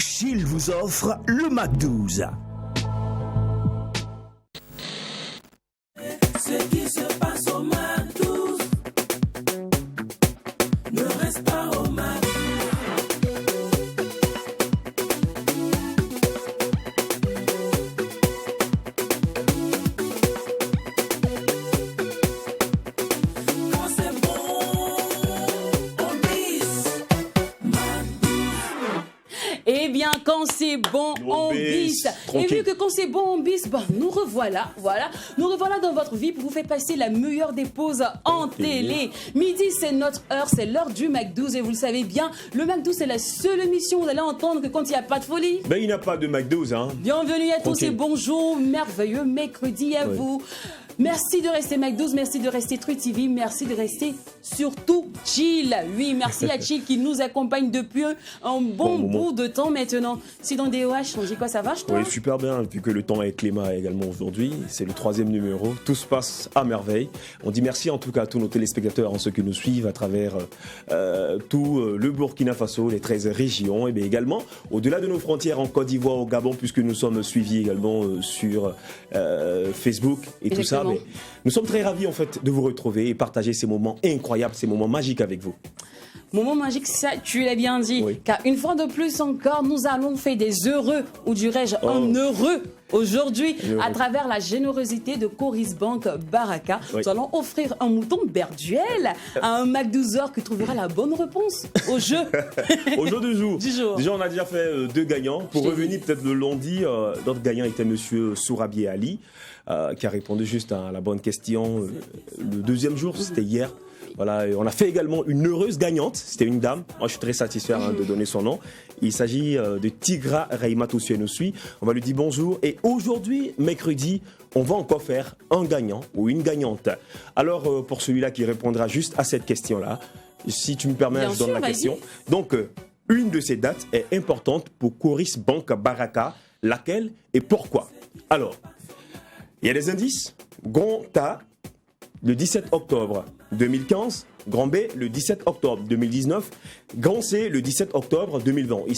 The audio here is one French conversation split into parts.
Chil vous offre le Mac 12. Ce qui se passe au Mac 12 ne reste pas au Mac 12. Quand c'est bon, on bis. Mac 12. Eh bien, quand c'est bon, on bis. Et Tranquille. vu que quand c'est bon, on bis, bah, nous revoilà, nous revoilà dans votre vie pour vous faire passer la meilleure des pauses en télé. Midi, c'est notre heure, c'est l'heure du Mac 12 et vous le savez bien, le Mac 12 c'est la seule émission où vous allez entendre que quand il n'y a pas de folie. Ben, il n'y a pas de Mac 12, hein. Bienvenue à tous Tranquille. et bonjour, merveilleux mercredi à vous. Merci de rester Mac 12, merci de rester True TV, merci de rester surtout Chill. Oui, merci à Chill qui nous accompagne depuis un bon moment. bout de temps maintenant. Si dans DOH, on dit quoi, ça marche toi? Oui, super bien, vu que le temps est clément également aujourd'hui. C'est le 3e numéro. Tout se passe à merveille. On dit merci en tout cas à tous nos téléspectateurs, ceux qui nous suivent à travers tout le Burkina Faso, les 13 régions, et bien également au-delà de nos frontières en Côte d'Ivoire, au Gabon, puisque nous sommes suivis également sur Facebook et tout ça. Exactement. Mais nous sommes très ravis en fait de vous retrouver et partager ces moments incroyables, ces moments magiques avec vous. Moment magique, ça, tu l'as bien dit. Oui. Car une fois de plus encore, nous allons faire des heureux, ou dirais-je un heureux aujourd'hui, Heureux. à travers la générosité de Coris Bank Baraka. Oui. Nous allons offrir un mouton berduel à un Mac 12h qui trouvera la bonne réponse au jeu. Au jour du jour. Du jour. Déjà, on a déjà fait 2 gagnants. Pour J'ai revenir dit. peut-être le lundi, notre gagnant était monsieur Sourabi Ali, qui a répondu juste à la bonne question. Le 2e jour, c'était hier. Voilà, et on a fait également une heureuse gagnante. C'était une dame. Moi, je suis très satisfait de donner son nom. Il s'agit de Tigra Reimatou Suenousui. On va lui dire bonjour. Et aujourd'hui, mercredi, on va encore faire un gagnant ou une gagnante. Alors, pour celui-là qui répondra juste à cette question-là, si tu me permets, Bien je donne sûr, la vas-y. question. Donc, une de ces dates est importante pour Coris Bank Baraka. Laquelle et pourquoi? Alors, il y a des indices. Grand A, le 17 octobre 2015. Grand B, le 17 octobre 2019. Grand C, le 17 octobre 2020. Il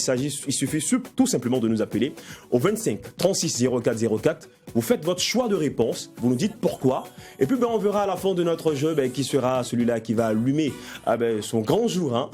suffit tout simplement de nous appeler au 25 36 04 04. Vous faites votre choix de réponse. Vous nous dites pourquoi. Et puis, on verra à la fin de notre jeu qui sera celui-là qui va allumer son grand jour hein,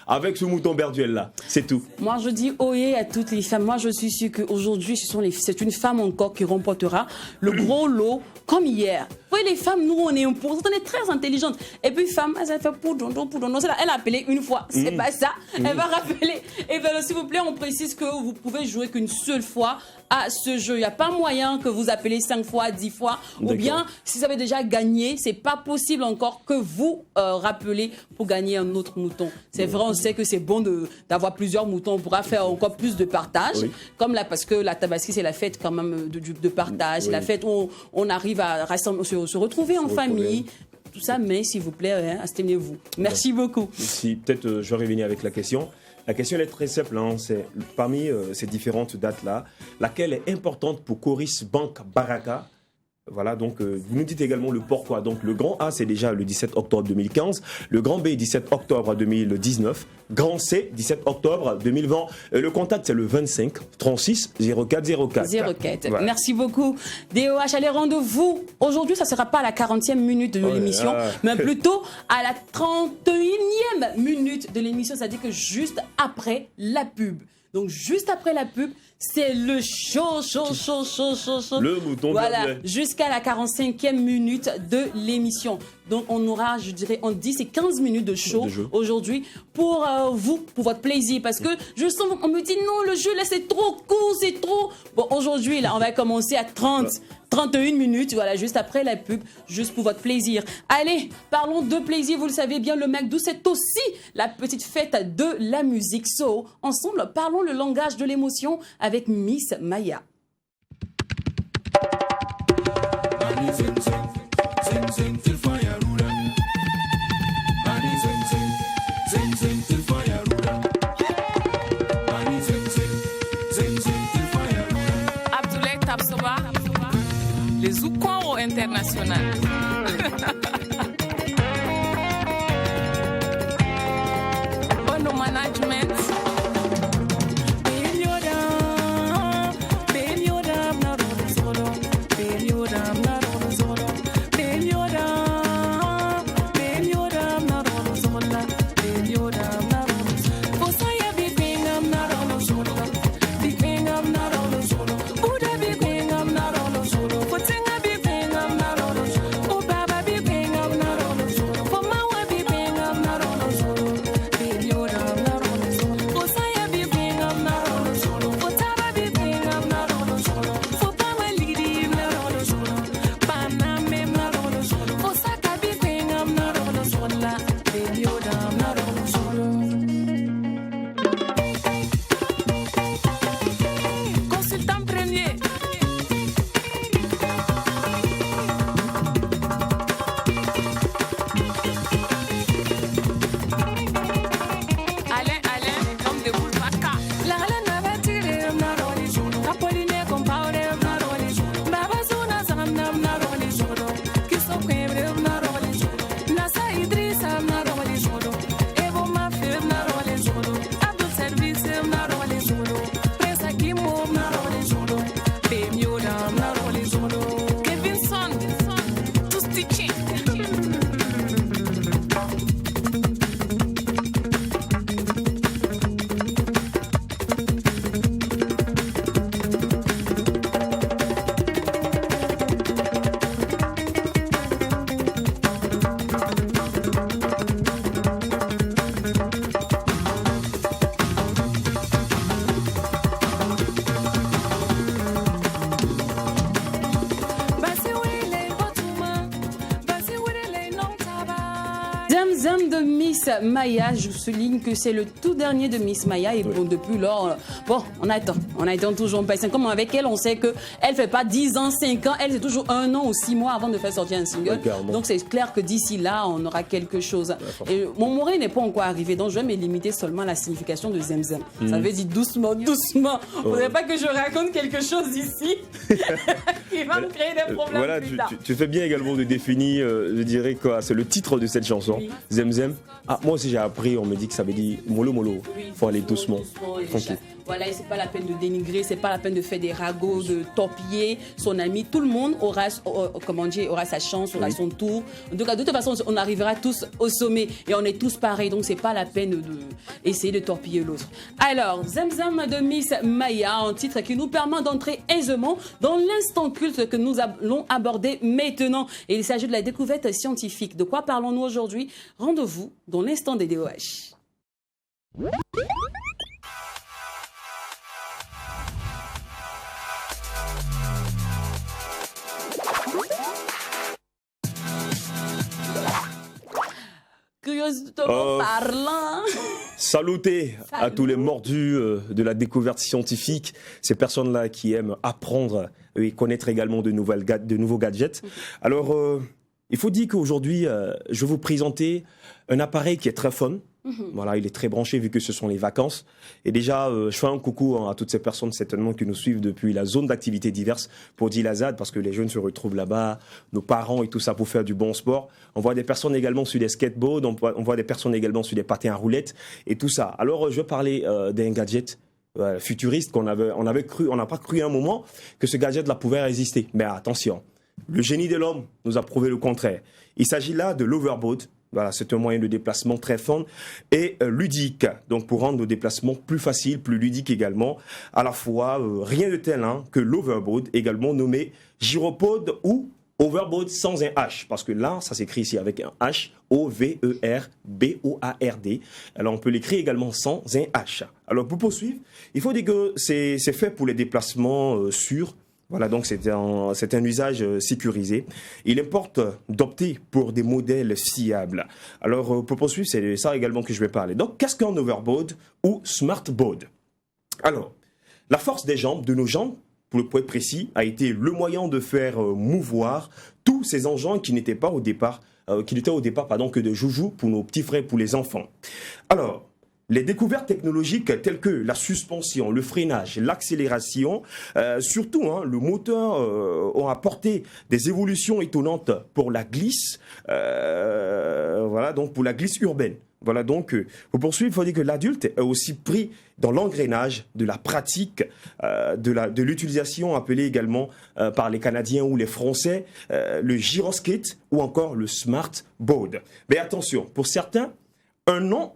avec ce mouton berduel-là. C'est tout. Moi, je dis oyez à toutes les femmes. Moi, je suis sûre qu'aujourd'hui, c'est une femme encore qui remportera le gros lot comme hier. Vous voyez, les femmes, nous, on est imposées, on est très intelligentes. Et puis, femme, elle fait poudon. Elle a appelé une fois. C'est pas ça. Elle va rappeler. Et bien, s'il vous plaît, on précise que vous pouvez jouer qu'une seule fois à ce jeu. Il n'y a pas moyen que vous appelez 5 fois, 10 fois. Ou D'accord. bien, si vous avez déjà gagné, c'est pas possible encore que vous rappelez pour gagner un autre mouton. C'est vrai, on sait que c'est bon d'avoir plusieurs moutons. On pourra faire encore plus de partage. Oui. Comme là, parce que la Tabaski, c'est la fête quand même de partage. C'est la fête où on arrive à se retrouver en famille. Tout ça, mais s'il vous plaît, abstenez-vous. Merci beaucoup. Si peut-être je vais revenir avec la question. La question elle est très simple. Hein, c'est parmi ces différentes dates-là, laquelle est importante pour Coris Bank Baraka? Voilà, donc vous nous dites également le pourquoi. Donc le grand A, c'est déjà le 17 octobre 2015. Le grand B, 17 octobre 2019. Grand C, 17 octobre 2020. Le contact, c'est le 25 36 04 04. 04. Voilà. Merci beaucoup. DOH, allez, rendez-vous. Aujourd'hui, ça ne sera pas à la 40e minute de Oh là l'émission, là. mais plutôt à la 31e minute de l'émission. C'est-à-dire que juste après la pub. Donc, juste après la pub, c'est le show. Le mouton Voilà, berduel. jusqu'à la 45e minute de l'émission. Donc, on aura, je dirais, en 10 et 15 minutes de show De jeu. aujourd'hui pour vous, pour votre plaisir. Parce que je sens, on me dit non, le jeu là, c'est trop court, c'est trop. Bon, aujourd'hui, là, on va commencer à 31 minutes, voilà, juste après la pub, juste pour votre plaisir. Allez, parlons de plaisir, vous le savez bien, le Mac 12, c'est aussi la petite fête de la musique. So, ensemble, parlons le langage de l'émotion avec Miss Maya. Abdoulaye Tabsoba, les Oukwaro international. Bono management. Zemzem de Miss Maya, je souligne que c'est le tout dernier de Miss Maya et bon, depuis lors, on attend toujours pas. Comme avec elle, on sait qu'elle fait pas 10 ans, 5 ans, elle c'est toujours 1 an ou 6 mois avant de faire sortir un single. Donc c'est clair que d'ici là, on aura quelque chose. Et mon moré n'est pas encore arrivé, donc je vais me limiter seulement à la signification de Zemzem. Ça veut dire doucement, doucement. Vous ne voulez pas que je raconte quelque chose ici qui va me créer des problèmes voilà, plus tard. tu fais bien également de définir, je dirais quoi, c'est le titre de cette chanson, Oui. Zemzem. Ah, moi aussi j'ai appris, on me dit que ça veut dire mollo mollo. Oui, Faut aller doucement, et tranquille. Voilà, et c'est pas la peine de dénigrer, c'est pas la peine de faire des ragots, de torpiller son ami. Tout le monde aura, aura sa chance, aura son tour. En tout cas, de toute façon, on arrivera tous au sommet et on est tous pareils. Donc, c'est pas la peine d'essayer de torpiller l'autre. Alors, Zemzem de Miss Maya, un titre qui nous permet d'entrer aisément dans l'instant culte que nous allons aborder maintenant. Et il s'agit de la découverte scientifique. De quoi parlons-nous aujourd'hui? Rendez-vous dans l'instant des DOH. Curieusement parlant. Saluté à tous les mordus de la découverte scientifique, ces personnes-là qui aiment apprendre et connaître également de nouveaux gadgets. Alors, il faut dire qu'aujourd'hui, je vais vous présenter un appareil qui est très fun. Voilà, il est très branché vu que ce sont les vacances. Et déjà, je fais un coucou à toutes ces personnes certainement qui nous suivent depuis la zone d'activités diverses pour Dilazad, parce que les jeunes se retrouvent là-bas, nos parents et tout ça pour faire du bon sport. On voit des personnes également sur des skateboards, on voit des personnes également sur des patins à roulettes et tout ça. Alors, je vais parler d'un gadget futuriste on n'a pas cru à un moment que ce gadget-là pouvait exister. Mais attention, le génie de l'homme nous a prouvé le contraire. Il s'agit là de l'overboard. Voilà, c'est un moyen de déplacement très fun et ludique. Donc, pour rendre nos déplacements plus faciles, plus ludiques également, à la fois, rien de tel que l'overboard, également nommé gyropode ou overboard sans un H. Parce que là, ça s'écrit ici avec un H, O-V-E-R-B-O-A-R-D. Alors, on peut l'écrire également sans un H. Alors, pour poursuivre, il faut dire que c'est fait pour les déplacements sûrs. Voilà, donc c'est un usage sécurisé. Il importe d'opter pour des modèles fiables. Alors, pour poursuivre, c'est ça également que je vais parler. Donc, qu'est-ce qu'un overboard ou smartboard? Alors, la force des jambes, de nos jambes, pour le point précis, a été le moyen de faire mouvoir tous ces engins qui n'étaient au départ que de joujoux pour nos petits frères, pour les enfants. Alors, les découvertes technologiques telles que la suspension, le freinage, l'accélération, surtout le moteur ont apporté des évolutions étonnantes pour la glisse, donc pour la glisse urbaine. Voilà, donc, pour poursuivre, il faut dire que l'adulte est aussi pris dans l'engrenage de la pratique de l'utilisation appelée également par les Canadiens ou les Français, le gyroskate ou encore le smartboard. Mais attention, pour certains, un nom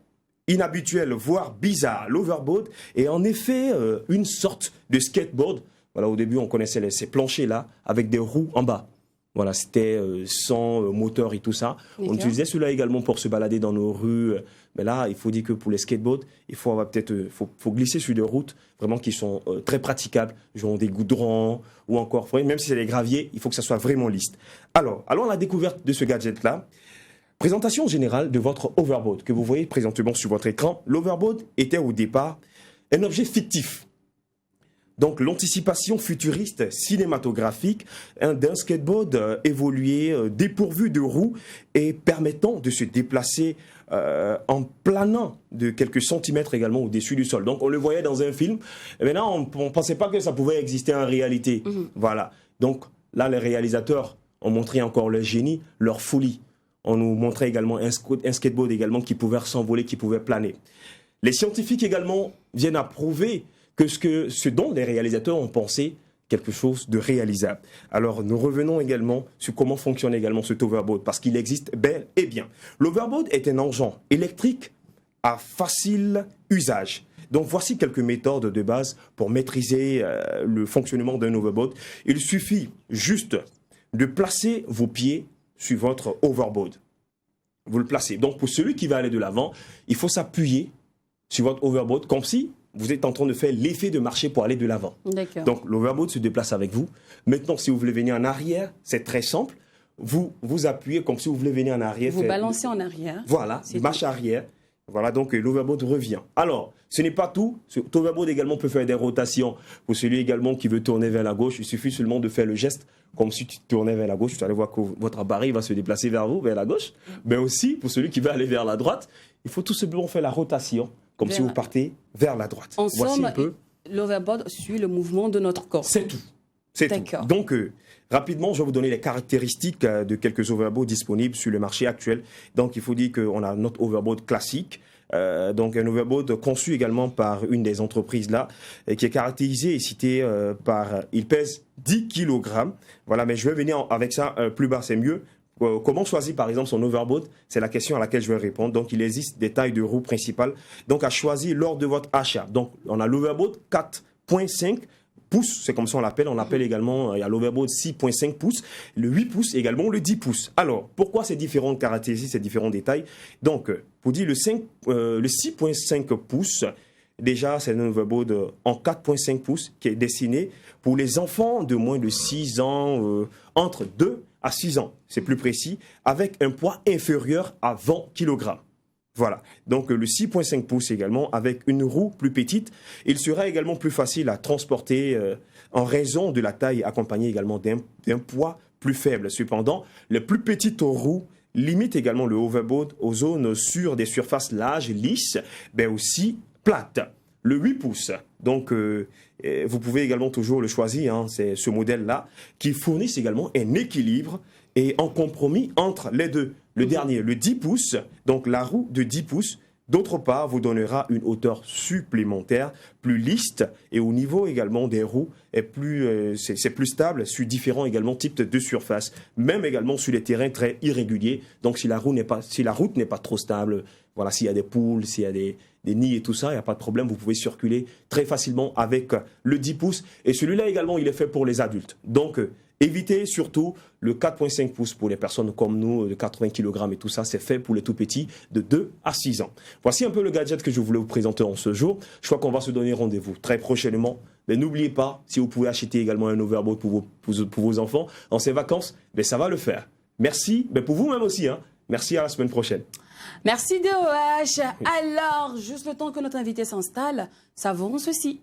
inhabituel, voire bizarre, l'overboard est en effet une sorte de skateboard. Voilà, au début, on connaissait ces planchers-là avec des roues en bas. Voilà, c'était sans moteur et tout ça. On utilisait cela également pour se balader dans nos rues. Mais là, il faut dire que pour les skateboards, il faut avoir faut glisser sur des routes vraiment qui sont très praticables, genre des goudrons ou encore, même si c'est des graviers, il faut que ça soit vraiment lisse. Alors, allons à la découverte de ce gadget-là. Présentation générale de votre overboard que vous voyez présentement sur votre écran. L'overboard était au départ un objet fictif. Donc l'anticipation futuriste cinématographique d'un skateboard évolué, dépourvu de roues et permettant de se déplacer en planant de quelques centimètres également au-dessus du sol. Donc on le voyait dans un film. Et maintenant on ne pensait pas que ça pouvait exister en réalité. Voilà. Donc là les réalisateurs ont montré encore leur génie, leur folie. On nous montrait également un skateboard également qui pouvait s'envoler, qui pouvait planer. Les scientifiques également viennent à prouver que ce dont les réalisateurs ont pensé, quelque chose de réalisable. Alors, nous revenons également sur comment fonctionne également cet overboard, parce qu'il existe bel et bien. L'overboard est un engin électrique à facile usage. Donc, voici quelques méthodes de base pour maîtriser le fonctionnement d'un overboard. Il suffit juste de placer vos pieds sur votre overboard. Vous le placez. Donc, pour celui qui va aller de l'avant, il faut s'appuyer sur votre overboard comme si vous êtes en train de faire l'effet de marcher pour aller de l'avant. Donc, l'overboard se déplace avec vous. Maintenant, si vous voulez venir en arrière, c'est très simple. vous appuyez comme si vous voulez venir en arrière. Vous balancez en arrière. Voilà, C'est marche arrière. Voilà, donc l'overboard revient. Alors, ce n'est pas tout. Cet overboard également peut faire des rotations. Pour celui également qui veut tourner vers la gauche, il suffit seulement de faire le geste comme si tu tournais vers la gauche. Vous allez voir que votre appareil va se déplacer vers vous, vers la gauche. Mais aussi, pour celui qui veut aller vers la droite, il faut tout simplement faire la rotation comme si vous partez vers la droite. En Voici somme, un peu. l'overboard suit le mouvement de notre corps. C'est tout. C'est tout. D'accord. Donc, rapidement, je vais vous donner les caractéristiques de quelques overboards disponibles sur le marché actuel. Donc, il faut dire qu'on a notre overboard classique. Donc, un overboard conçu également par une des entreprises là, qui est caractérisé et cité par... il pèse 10 kg. Voilà, mais je vais venir avec ça plus bas, c'est mieux. Comment choisir par exemple son overboard? C'est la question à laquelle je vais répondre. Donc, il existe des tailles de roues principales. Donc, à choisir lors de votre achat. Donc, on a l'overboard 4.5 pouces, c'est comme ça on l'appelle. On appelle également, il y a l'overboard 6.5 pouces, le 8 pouces également, le 10 pouces. Alors, pourquoi ces différentes caractéristiques, ces différents détails? Donc, pour dire le 6.5 pouces, déjà, c'est un overboard en 4.5 pouces qui est destiné pour les enfants de moins de 6 ans, entre 2 à 6 ans, c'est plus précis, avec un poids inférieur à 20 kg. Voilà, donc le 6.5 pouces également, avec une roue plus petite, il sera également plus facile à transporter en raison de la taille, accompagné également d'un poids plus faible. Cependant, les plus petites roues limitent également le overboard aux zones sur des surfaces larges, lisses, mais aussi plates. Le 8 pouces, donc vous pouvez également toujours le choisir, hein, c'est ce modèle-là, qui fournit également un équilibre et un compromis entre les deux. Le dernier, le 10 pouces, donc la roue de 10 pouces, d'autre part, vous donnera une hauteur supplémentaire, plus lisse, et au niveau également des roues, c'est plus stable sur différents également types de surfaces, même également sur les terrains très irréguliers. Donc si la route n'est pas trop stable, voilà, s'il y a des poules, s'il y a des nids et tout ça, il n'y a pas de problème, vous pouvez circuler très facilement avec le 10 pouces. Et celui-là également, il est fait pour les adultes. Donc, évitez surtout le 4.5 pouces pour les personnes comme nous, de 80 kg et tout ça, c'est fait pour les tout petits de 2 à 6 ans. Voici un peu le gadget que je voulais vous présenter en ce jour. Je crois qu'on va se donner rendez-vous très prochainement. Mais n'oubliez pas, si vous pouvez acheter également un overboard pour vos enfants en ces vacances, mais ça va le faire. Merci, mais pour vous-même aussi, hein. Merci, à la semaine prochaine. Merci DOH. Alors, juste le temps que notre invité s'installe, savons ceci.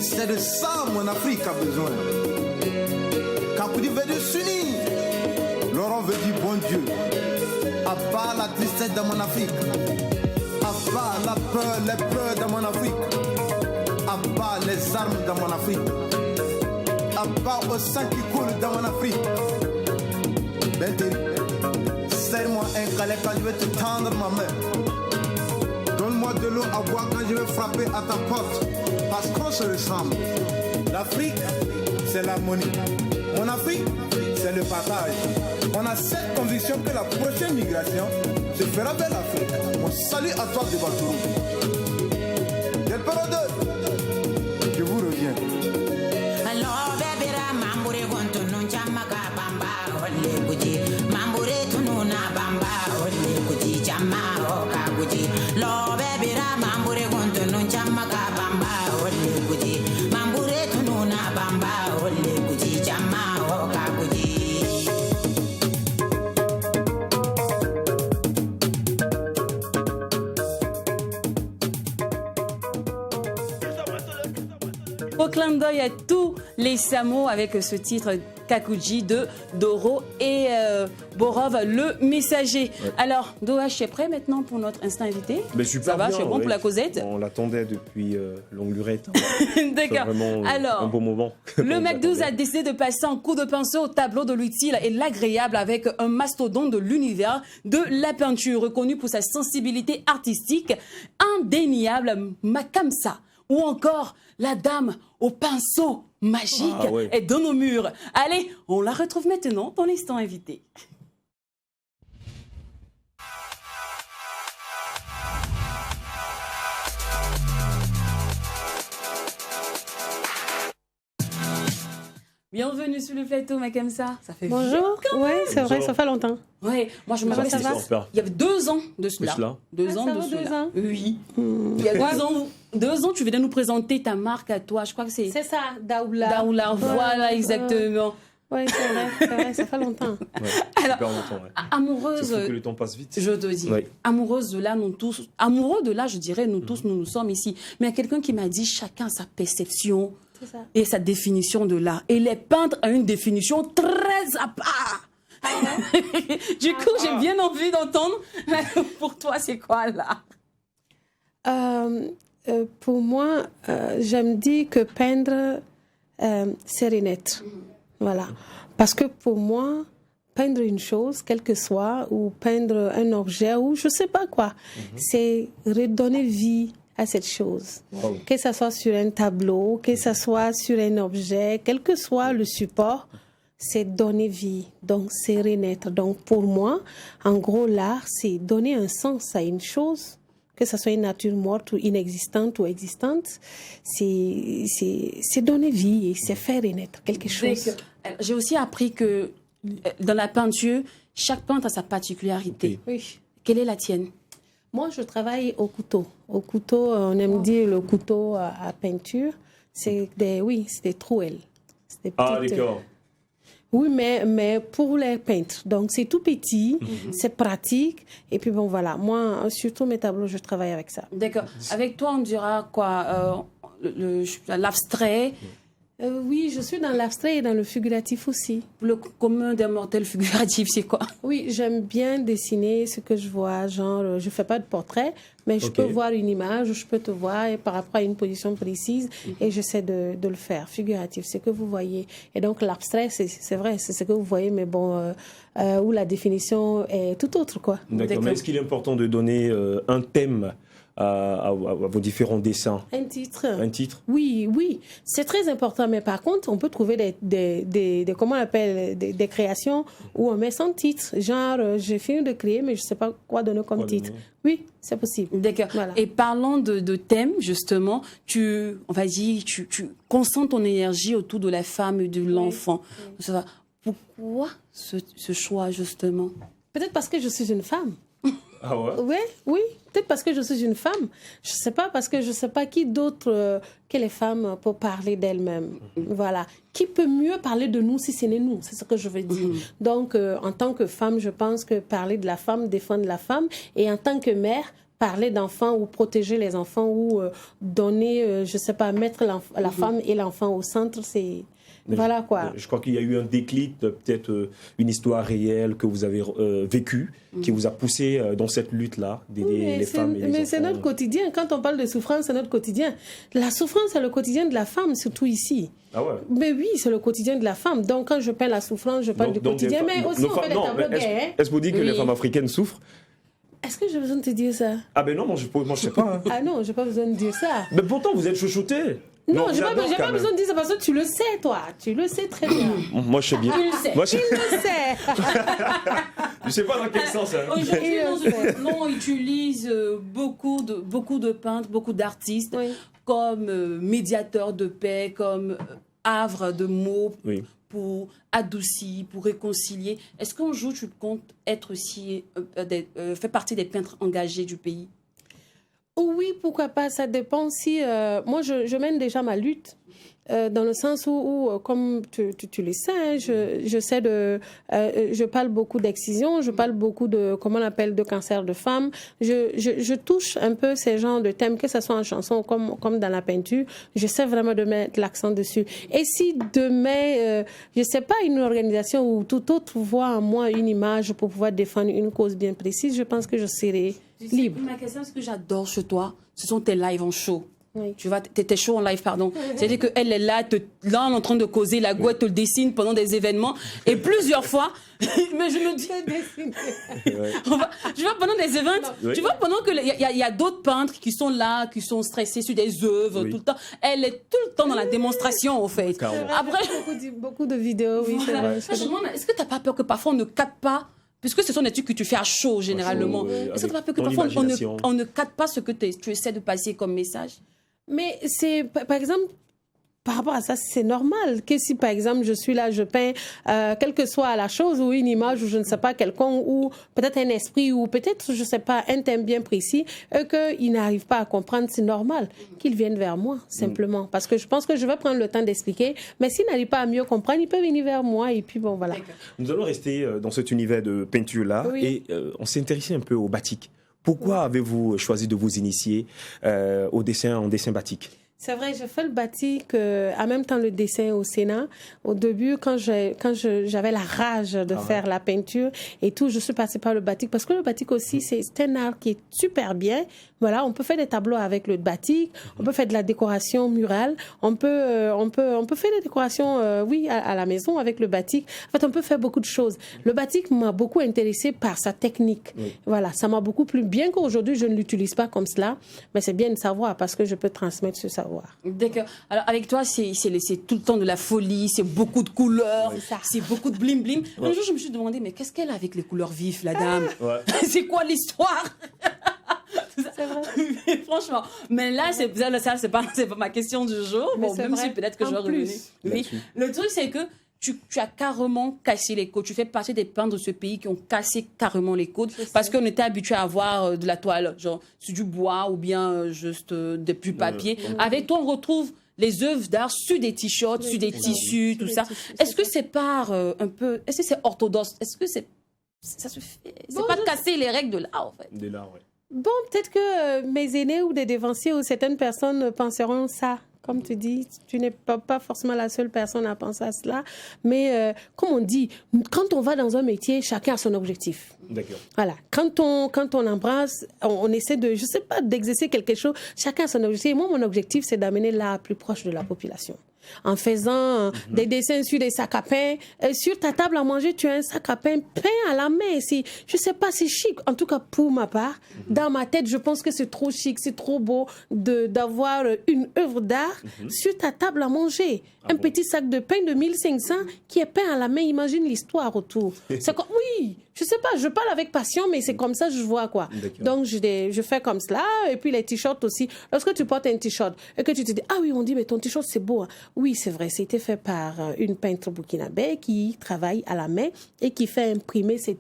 C'est de ça mon Afrique a besoin. Kakoudi veut s'unir. Laurent veut dire bon Dieu. À part la tristesse de mon Afrique, à part la peur, les peurs de mon Afrique, à part les armes de mon Afrique, à part le sang qui coule dans mon Afrique. Serre-moi un câlin quand je vais te tendre ma main. Donne-moi de l'eau à boire quand je vais frapper à ta porte. Parce qu'on se ressemble. L'Afrique, c'est l'harmonie. Mon Afrique, c'est le partage. On a cette conviction que la prochaine migration se fera vers l'Afrique. On salue à toi de Batourou. Del Paro 2, je vous reviens. Au clin d'œil à tous les Samo avec ce titre Kakuji de Doro et Borov, le messager. Ouais. Alors, Doha, je suis prêt maintenant pour notre instant invité. Mais super ça va, bien, je suis bon pour la causette. On l'attendait depuis longue lurette. D'accord. Alors, un beau moment. Le MAC12 a décidé de passer un coup de pinceau au tableau de l'utile et l'agréable avec un mastodonte de l'univers de la peinture, reconnu pour sa sensibilité artistique indéniable, Makamsa, ou encore la dame au pinceau magique est dans nos murs. Allez, on la retrouve maintenant dans l'instant invité. Bienvenue sur le plateau, Makamsa. Ça fait bonjour. Oui, c'est vrai, ça fait longtemps. Oui, moi je me rappelle, il y avait 2 ans de cela. 2 ans de cela. Oui. Il y a 2 ans, tu venais nous présenter ta marque à toi. Je crois que c'est ça, Daoula. Daoula, voilà, exactement. Oui, c'est vrai, ça fait longtemps. Ouais, alors, super longtemps, ouais. Amoureuse. C'est fou que le temps passe vite. Je te dis, amoureuse de là, nous tous, amoureux de là, je dirais, nous tous, nous sommes ici. Mais il y a quelqu'un qui m'a dit, chacun sa perception et sa définition de l'art. Et les peintres ont une définition très à part. Du coup, j'ai bien envie d'entendre. Pour toi, c'est quoi l'art? Pour moi, j'aime dire que peindre, c'est renaître. Voilà. Parce que pour moi, peindre une chose, quelle que soit, ou peindre un objet, ou je ne sais pas quoi, c'est redonner vie à cette chose. Wow. Que ce soit sur un tableau, que ce soit sur un objet, quel que soit le support, c'est donner vie. Donc, c'est renaître. Donc, pour moi, en gros, l'art, c'est donner un sens à une chose, que ce soit une nature morte ou inexistante ou existante, c'est donner vie et c'est faire renaître quelque chose. J'ai aussi appris que dans la peinture, chaque peintre a sa particularité. Oui. Quelle est la tienne? Moi, je travaille au couteau. Au couteau, on aime dire le couteau à peinture. C'est des trouelles. D'accord. Oui, mais pour les peintres. Donc, c'est tout petit, c'est pratique. Et puis, bon, voilà. Moi, surtout mes tableaux, je travaille avec ça. D'accord. Avec toi, on dira quoi? L'abstrait. Oui, je suis dans l'abstrait et dans le figuratif aussi. Le commun des mortels figuratif, c'est quoi? Oui, j'aime bien dessiner ce que je vois. Genre, je ne fais pas de portrait, mais je peux voir une image, je peux te voir et par rapport à une position précise et j'essaie de le faire. Figuratif, c'est ce que vous voyez. Et donc, l'abstrait, c'est vrai, c'est ce que vous voyez, mais bon, où la définition est tout autre, quoi. D'accord, mais est-ce qu'il est important de donner un thème à vos différents dessins? Un titre. Un titre? Oui, c'est très important. Mais par contre, on peut trouver comment on appelle, des créations où on met sans titre. Genre, j'ai fini de créer, mais je ne sais pas quoi donner comme titre. Oui, c'est possible. D'accord. Voilà. Et parlant de thème, justement, tu concentres ton énergie autour de la femme et de l'enfant. Oui. Pourquoi ce choix, justement? Peut-être parce que je suis une femme. Ah ouais? Oui, peut-être parce que je suis une femme. Je ne sais pas, parce que je ne sais pas qui d'autre que les femmes pour parler d'elles-mêmes. Voilà. Qui peut mieux parler de nous si ce n'est nous? C'est ce que je veux dire. Donc, en tant que femme, je pense que parler de la femme, défendre la femme. Et en tant que mère, parler d'enfants ou protéger les enfants ou donner, je ne sais pas, mettre la femme et l'enfant au centre, c'est... Voilà quoi. Je crois qu'il y a eu un déclic, peut-être une histoire réelle que vous avez vécue, qui vous a poussé dans cette lutte-là, d'aider les femmes et les enfants. Mais c'est notre quotidien. Quand on parle de souffrance, c'est notre quotidien. La souffrance, c'est le quotidien de la femme, surtout ici. Ah ouais? Mais oui, c'est le quotidien de la femme. Donc quand je peins la souffrance, je parle du quotidien. Mais aussi, on fait des tableaux gays. Est-ce que vous dites que les femmes africaines souffrent? Est-ce que j'ai besoin de te dire ça? Ah ben non, moi je sais pas. Hein. Ah non, j'ai pas besoin de dire ça. Mais pourtant, vous êtes chouchoutée. Non, j'ai j'adore pas quand besoin de dire ça parce que tu le sais, toi. Tu le sais très bien. Moi, je sais bien. Tu le sais. Moi, Il le sait. je sais pas dans quel sens. Hein. Aujourd'hui, Et, on utilise beaucoup de peintres, beaucoup d'artistes Oui. comme médiateurs de paix, comme havre de mots Oui. pour adoucir, pour réconcilier. Est-ce qu'un jour tu comptes être aussi, faire partie des peintres engagés du pays? Oui, pourquoi pas. Ça dépend si... moi, je mène déjà ma lutte. Dans le sens où comme tu le sais, hein, je parle beaucoup d'excision, je parle beaucoup de, comment on appelle, de cancer de femme. Je touche un peu ces genres de thèmes, que ce soit en chanson comme dans la peinture. J'essaie vraiment de mettre l'accent dessus. Et si demain, je sais pas, une organisation ou tout autre voit en moi une image pour pouvoir défendre une cause bien précise, je pense que je serai libre. Ma question, ce que j'adore chez toi, ce sont tes lives en show. Oui. Tu vois, t'es chaud en live, pardon. C'est-à-dire qu'elle est là, là, on est en train de causer, la gouette te le dessine pendant des événements. Et plusieurs fois, mais je me dis... Tu vois, pendant des événements, Oui. tu vois, pendant que il y a d'autres peintres qui sont là, qui sont stressés sur des œuvres Oui. tout le temps. Elle est tout le temps dans la démonstration, en fait. Carrément. Après, Beaucoup de vidéos, oui, c'est voilà. vrai. Je me demande, est-ce que tu n'as pas peur que parfois on ne capte pas, puisque ce sont des trucs que tu fais à chaud, généralement. oui, Est-ce que tu n'as pas peur que avec parfois ton imagination. on ne capte pas ce que tu essaies de passer comme message? Mais c'est, par exemple, par rapport à ça, c'est normal que si, par exemple, je suis là, je peins, quelle que soit la chose ou une image ou je ne sais pas, quelqu'un ou peut-être un esprit ou peut-être, je ne sais pas, un thème bien précis, qu'il n'arrive pas à comprendre, c'est normal qu'il vienne vers moi, simplement. Parce que je pense que je vais prendre le temps d'expliquer, mais s'il n'arrive pas à mieux comprendre, il peut venir vers moi et puis bon, voilà. Nous allons rester dans cet univers de peinture-là Oui. et on s'est intéressé un peu au batik. Pourquoi avez-vous choisi de vous initier en dessin batik? C'est vrai, je fais le batik, en même temps le dessin au Sénat. Au début, quand j'avais la rage de faire la peinture et tout, je suis passée par le batik parce que le batik aussi, c'est un art qui est super bien. Voilà, on peut faire des tableaux avec le batik, on peut faire de la décoration murale, on peut faire des décorations, oui, à la maison avec le batik. En fait, on peut faire beaucoup de choses. Le batik m'a beaucoup intéressée par sa technique. Oui. Voilà, ça m'a beaucoup plu. Bien qu'aujourd'hui, je ne l'utilise pas comme cela, mais c'est bien de savoir parce que je peux transmettre ce savoir. D'accord. Alors, avec toi, c'est tout le temps de la folie, c'est beaucoup de couleurs, C'est ça. c'est beaucoup de bling-bling. Un jour, je me suis demandé, mais qu'est-ce qu'elle a avec les couleurs vives, la dame? Ouais. C'est quoi l'histoire? C'est vrai. Franchement. Mais là, ça, c'est pas ma question du jour. Mais Bon, c'est même vrai. si peut-être que je vais En revenir. plus. Oui. Là-dessus. Le truc, c'est que tu as carrément cassé les codes. Tu fais partie des peintres de ce pays qui ont cassé carrément les codes parce qu'on était habitué à avoir de la toile, genre sur du bois ou bien juste du papier. Avec toi, on retrouve les œuvres d'art sur des t-shirts, sur des tissus, tout des ça. tissus, Est-ce que c'est c'est par un peu... Est-ce que c'est orthodoxe? Est-ce que ça se fait? C'est Bon, pas casser les règles de l'art, en fait. Dès là, ouais. Bon, peut-être que mes aînés ou des dévanciers ou certaines personnes penseront ça. Comme tu dis, tu n'es pas forcément la seule personne à penser à cela. Mais comme on dit, quand on va dans un métier, chacun a son objectif. D'accord. Voilà. Quand on embrasse, on essaie de, je sais pas, d'exercer quelque chose. Chacun a son objectif. Et moi, mon objectif, c'est d'amener l'art plus proche de la population. En faisant des dessins sur des sacs à pain. Sur ta table à manger, tu as un sac à pain peint à la main. Je sais pas, c'est chic. En tout cas, pour ma part, dans ma tête, je pense que c'est trop chic, c'est trop beau d'avoir une œuvre d'art sur ta table à manger. Un petit sac de pain de 1500 qui est peint à la main. Imagine l'histoire autour. C'est comme, oui, je sais pas, je parle avec passion, mais c'est comme ça que je vois, quoi. D'accord. Donc, je fais comme cela. Et puis, les t-shirts aussi. Lorsque tu portes un t-shirt et que tu te dis, ah oui, on dit, mais ton t-shirt, c'est beau. Hein. Oui, c'est vrai. C'était fait par une peintre burkinabé qui travaille à la main et qui fait imprimer je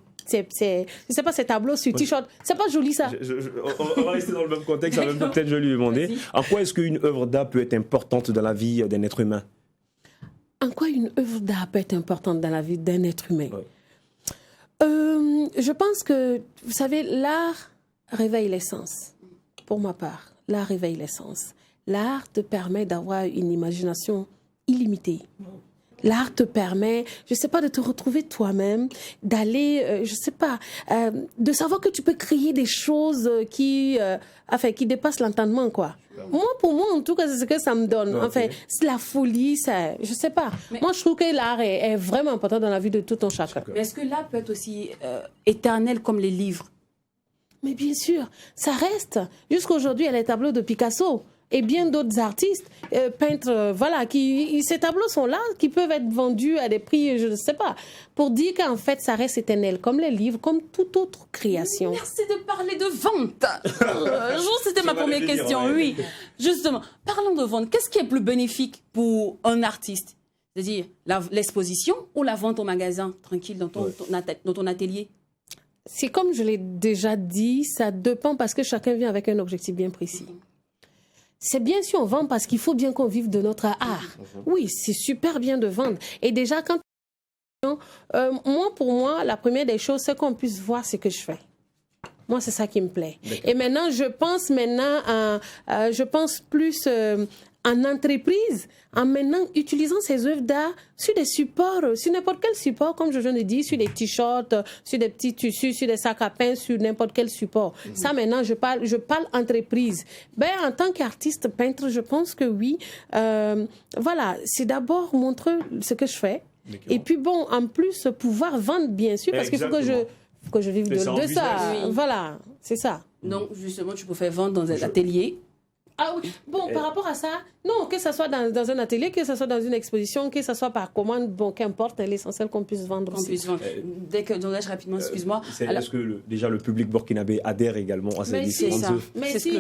sais pas, ces tableaux sur t-shirt. C'est pas joli, ça. On va rester dans le même contexte, en même temps, peut-être je vais lui demander. Vas-y. En quoi est-ce qu'une œuvre d'art peut être importante dans la vie d'un être humain? En quoi une œuvre d'art peut être importante dans la vie d'un être humain? Ouais. Je pense que, vous savez, l'art réveille les sens. Pour ma part, l'art réveille les sens. L'art te permet d'avoir une imagination illimitée. L'art te permet, je sais pas, de te retrouver toi-même, d'aller, je sais pas, de savoir que tu peux créer des choses qui dépassent l'entendement, quoi. Moi, pour moi, en tout cas, c'est ce que ça me donne. Okay. Enfin, c'est la folie, ça, je sais pas. Moi, je trouve que l'art est vraiment important dans la vie de tout un chacun. Mais est-ce que l'art peut être aussi éternel comme les livres? Mais bien sûr, ça reste. Jusqu'aujourd'hui, il y a les tableaux de Picasso. et bien d'autres artistes, peintres, voilà, ces tableaux sont là, qui peuvent être vendus à des prix, je ne sais pas, pour dire qu'en fait, ça reste éternel, comme les livres, comme toute autre création. Merci de parler de vente. C'était ma première question, oui. Justement, parlons de vente. Qu'est-ce qui est plus bénéfique pour un artiste? C'est-à-dire l'exposition ou la vente au magasin, tranquille, dans ton atelier? C'est comme je l'ai déjà dit, ça dépend parce que chacun vient avec un objectif bien précis. C'est bien si on vend parce qu'il faut bien qu'on vive de notre art. Oui, c'est super bien de vendre. Et déjà, pour moi, la première des choses, c'est qu'on puisse voir ce que je fais. Moi, c'est ça qui me plaît. Et maintenant, je pense plus en entreprise, en maintenant utilisant ces œuvres d'art sur des supports, sur n'importe quel support, comme je viens de dire, sur des t-shirts, sur des petits tissus, sur des sacs à pain, sur n'importe quel support. Ça, maintenant, je parle entreprise. En tant qu'artiste peintre, je pense que oui. Voilà, c'est d'abord montrer ce que je fais. Et puis en plus, pouvoir vendre, bien sûr, parce qu'il faut que je vive de ça. Oui. Voilà, c'est ça. Donc, justement, tu peux faire vendre dans un atelier. Ah oui, par rapport à ça, non, que ce soit dans un atelier, que ce soit dans une exposition, que ce soit par commande, qu'importe, l'essentiel qu'on puisse vendre aussi. Dès que, donc, rapidement, excuse-moi. Est-ce que déjà le public burkinabé adhère également à ces différentes œuvres? Mais si,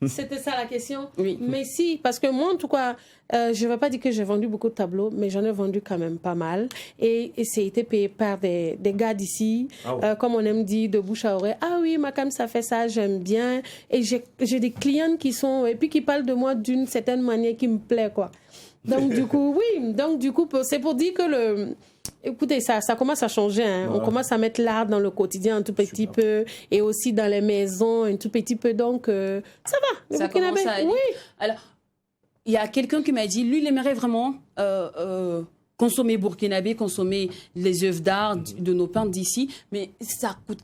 c'était ça la question. Oui. Mais si, parce que moi, en tout cas, je ne vais pas dire que j'ai vendu beaucoup de tableaux, mais j'en ai vendu quand même pas mal. Et c'est été payé par des gars d'ici, comme on aime dire, de bouche à oreille. Ah oui, Makam, ça fait ça, j'aime bien. Et j'ai des clients qui sont, et puis qui parlent de moi d'une certaine manière qui me plaît, quoi. Donc, du coup, c'est pour dire que écoutez, ça commence à changer. Hein. On commence à mettre l'art dans le quotidien un tout petit peu et aussi dans les maisons un tout petit peu. Donc, ça va. Ça commence à aller. Oui. Alors, il y a quelqu'un qui m'a dit, lui, il aimerait vraiment consommer burkinabé, consommer les œuvres d'art de nos peintres d'ici, mais ça coûte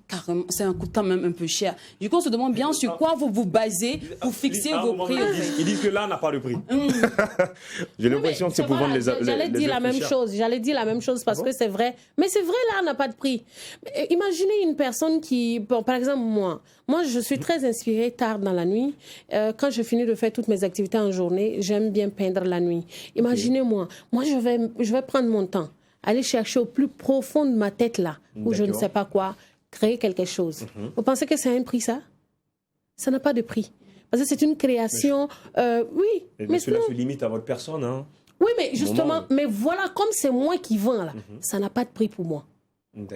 quand même un peu cher. Du coup, on se demande bien sur quoi vous vous basez pour fixer vos prix. Ils disent que l'art n'a pas de prix. J'ai l'impression que c'est pour vendre les œuvres. J'allais dire la même chose parce que c'est vrai. Mais c'est vrai, l'art n'a pas de prix. Imaginez une personne qui, par exemple, moi, je suis très inspirée tard dans la nuit. Quand je finis de faire toutes mes activités en journée, j'aime bien peindre la nuit. Imaginez-moi, je vais prendre mon temps, aller chercher au plus profond de ma tête là, où je ne sais pas quoi, créer quelque chose. Vous pensez que c'est un prix, ça? Ça n'a pas de prix. Parce que c'est une création, oui. Mais cela se limite à votre personne, hein? Oui, mais justement, mais voilà, comme c'est moi qui vends là, ça n'a pas de prix pour moi.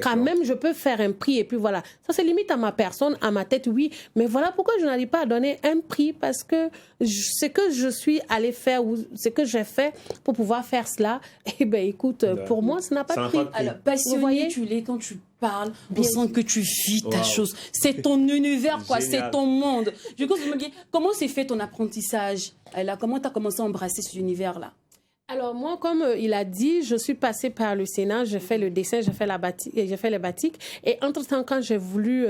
Quand même, je peux faire un prix et puis voilà. Ça se limite à ma personne, à ma tête, oui. Mais voilà pourquoi je n'arrive pas à donner un prix parce que ce que je suis allée faire ou ce que j'ai fait pour pouvoir faire cela, eh bien, écoute, pour moi, ça n'a pas de prix. Alors, passionné, tu l'es quand tu parles, on sent que tu vis ta chose. C'est ton univers, quoi. C'est ton monde. Du coup, je me dis, comment s'est fait ton apprentissage? Comment tu as commencé à embrasser cet univers-là? Alors moi, comme il a dit, je suis passée par le Sénat, j'ai fait le dessin, j'ai fait les batiks. Et entre-temps, quand j'ai voulu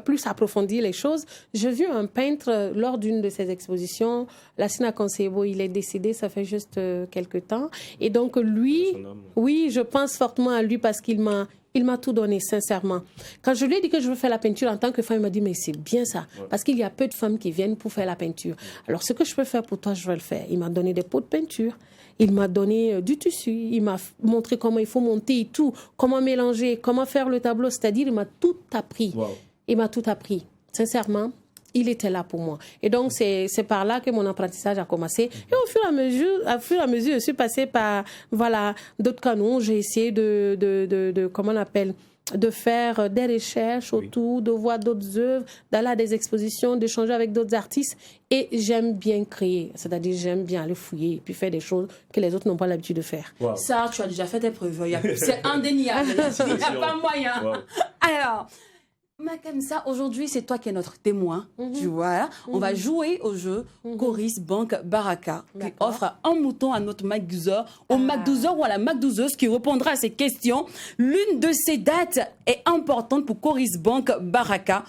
plus approfondir les choses, j'ai vu un peintre lors d'une de ses expositions, Lassina Konsebo, il est décédé, ça fait juste quelques temps. Et donc lui, oui, je pense fortement à lui parce qu'il m'a tout donné, sincèrement. Quand je lui ai dit que je veux faire la peinture en tant que femme, il m'a dit, mais c'est bien ça. Parce qu'il y a peu de femmes qui viennent pour faire la peinture. Alors, ce que je peux faire pour toi, je vais le faire. Il m'a donné des pots de peinture. Il m'a donné du tissu. Il m'a montré comment il faut monter et tout. Comment mélanger, comment faire le tableau. C'est-à-dire, il m'a tout appris. Il m'a tout appris. Sincèrement, il était là pour moi. Et donc, c'est par là que mon apprentissage a commencé. Et au fur et à mesure, je suis passée par, d'autres canons. J'ai essayé comment on appelle, de faire des recherches autour, de voir d'autres œuvres, d'aller à des expositions, d'échanger avec d'autres artistes. Et j'aime bien créer. C'est-à-dire, j'aime bien aller fouiller et puis faire des choses que les autres n'ont pas l'habitude de faire. Ça, tu as déjà fait tes preuves. C'est indéniable. Il n'y a pas moyen. Alors... Makam, ça, aujourd'hui, c'est toi qui es notre témoin, tu vois. On va jouer au jeu Coris Banque Baraka, qui offre un mouton à notre MacDouzeur, au MacDouzeur ou à la MacDouzeuse qui répondra à ces questions. L'une de ces dates est importante pour Coris Banque Baraka.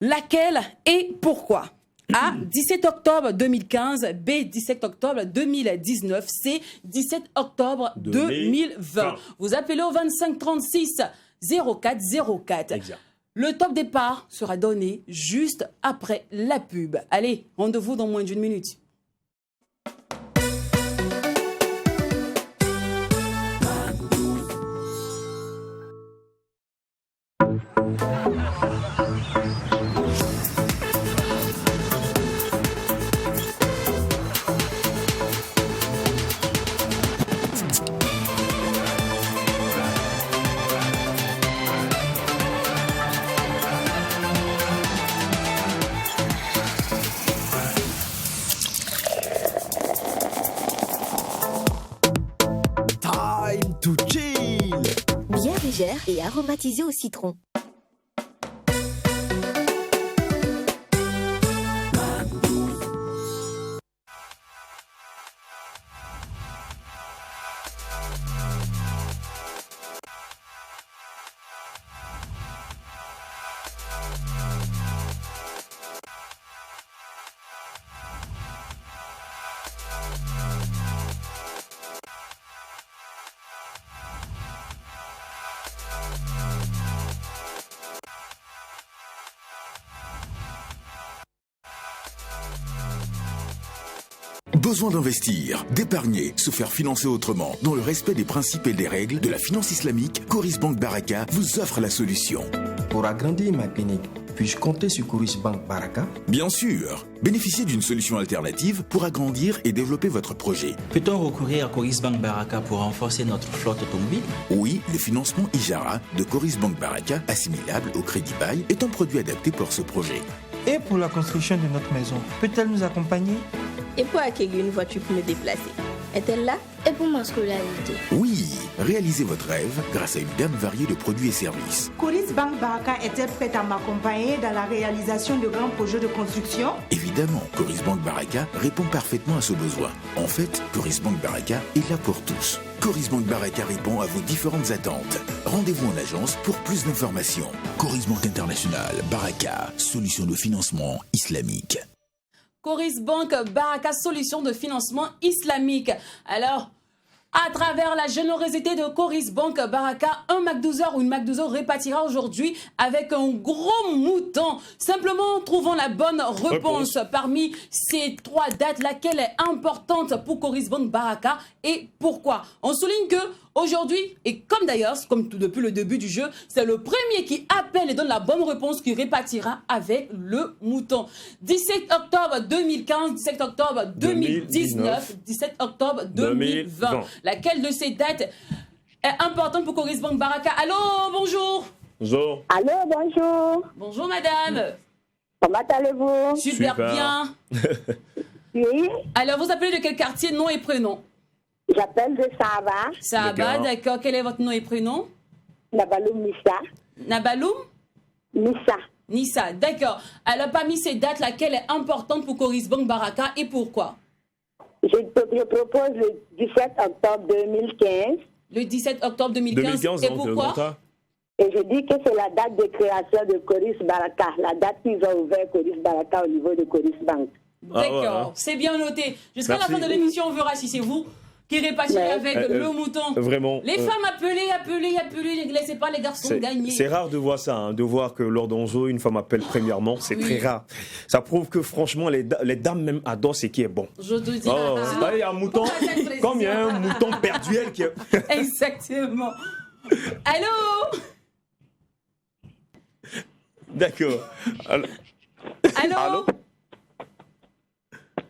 Laquelle et pourquoi? A, 17 octobre 2015, B, 17 octobre 2019, C, 17 octobre 2020. Vous appelez au 25 36 04 04. Exact. Le top départ sera donné juste après la pub. Allez, rendez-vous dans moins d'une minute. Time to chill. Bien légère et aromatisée au citron. Besoin d'investir, d'épargner, se faire financer autrement. Dans le respect des principes et des règles de la finance islamique, Coris Bank Baraka vous offre la solution. Pour agrandir ma clinique, puis-je compter sur Coris Bank Baraka? Bien sûr, bénéficiez d'une solution alternative pour agrandir et développer votre projet. Peut-on recourir à Coris Bank Baraka pour renforcer notre flotte automobile? Oui, le financement Ijara de Coris Bank Baraka, assimilable au crédit bail, est un produit adapté pour ce projet. Et pour la construction de notre maison, peut-elle nous accompagner? Et pour acquérir une voiture pour me déplacer, est-elle là? Et pour ma scolarité? Oui, réalisez votre rêve grâce à une gamme variée de produits et services. Coris Bank Baraka est-elle prête à m'accompagner dans la réalisation de grands projets de construction? Évidemment, Coris Bank Baraka répond parfaitement à ce besoin. En fait, Coris Bank Baraka est là pour tous. Coris Bank Baraka répond à vos différentes attentes. Rendez-vous en agence pour plus d'informations. Coris Bank International Baraka, solution de financement islamique. Coris Bank Baraka, solution de financement islamique. Alors, à travers la générosité de Coris Bank Baraka, un McDouzer ou une McDouzer répartira aujourd'hui avec un gros mouton. Simplement, trouvons la bonne réponse parmi ces trois dates, laquelle est importante pour Coris Bank Baraka et pourquoi. On souligne que aujourd'hui, et comme d'ailleurs, comme tout depuis le début du jeu, c'est le premier qui appelle et donne la bonne réponse qui répartira avec le mouton. 17 octobre 2015, 17 octobre 2019, 17 octobre 2020. Laquelle de ces dates est importante pour Coris Bank Baraka? Allô, bonjour. Bonjour. Allô, bonjour. Bonjour, madame. Comment allez-vous? Super bien. Oui. Alors, vous appelez de quel quartier, nom et prénom? J'appelle de Sahaba. Sahaba, d'accord. Quel est votre nom et prénom? Nabaloum Nissa. Nabaloum? Nissa. Nissa, d'accord. Alors, parmi ces dates, laquelle est importante pour Coris Bank Baraka et pourquoi? Je propose le 17 octobre 2015. Le 17 octobre 2015, et pourquoi? Et je dis que c'est la date de création de Coris Baraka, la date qu'ils ont ouvert Coris Baraka au niveau de Coris Bank. D'accord, c'est bien noté. Jusqu'à la fin de l'émission, on verra si c'est vous qui répartirez avec le mouton. Vraiment. Les femmes appelez, ne laissez pas les garçons gagner. C'est rare de voir ça, de voir que lors d'un jeu, une femme appelle premièrement. C'est très rare. Ça prouve que franchement, les dames même adorent ce qui est bon. Je te dis. Il y a un mouton, comme il y a un mouton perduel qui est... Exactement. Allô? D'accord. Allô?